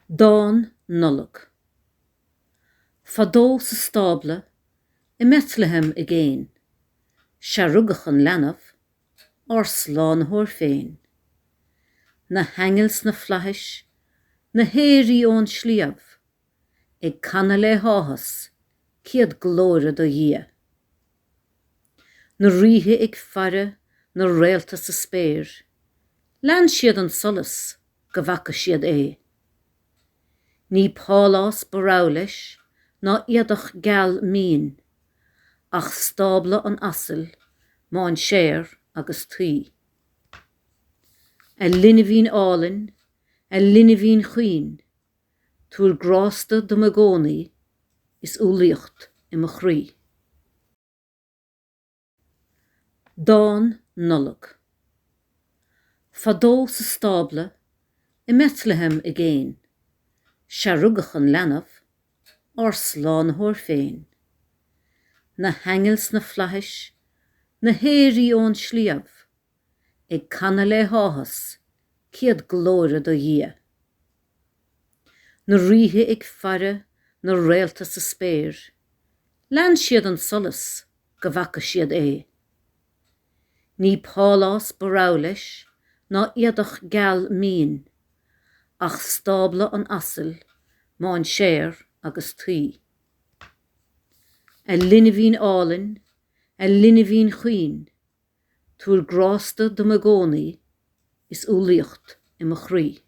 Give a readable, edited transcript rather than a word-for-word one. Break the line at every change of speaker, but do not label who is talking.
Dán Nollag. Fadó sa stábla, I Bethlehem I géin, se rugadh leanamh, or slán thóir féin. Na hangels na flahis, na héirí ón slíamh, ag canna le háthas, ciad glóire do dhia. Na ríthe ag farre, na réalta sa spéir, lean siad an solas, go bhfaca siad é. Ní pálás bará leis, ná iadach geal mín, ach stábla an asal, má an séir agus trí. A linne bhín álinn, a linne bhín chuin, túr grásta do mo gcónaí, is ullíocht I mo chrí. Dán Nollag. Fadó sa stábla, I Bethlehem I géin, se rugadh leanamh, or slán thóir féin. Na hangels na flahis, na héirí ón slíamh, ag canna le háthas, ciad glóire do dhia. Na ríthe ag farre, na réalta sa spéir, lean siad an solas, go bhfaca siad é. Ní pálás bará leis, ná iadach geal mín, ach stábla an asal, má an séir agus trí. A linne bhín álinn, a linne bhín chuin, túr grásta do mo gcónaí, is ullíocht I mo chrí.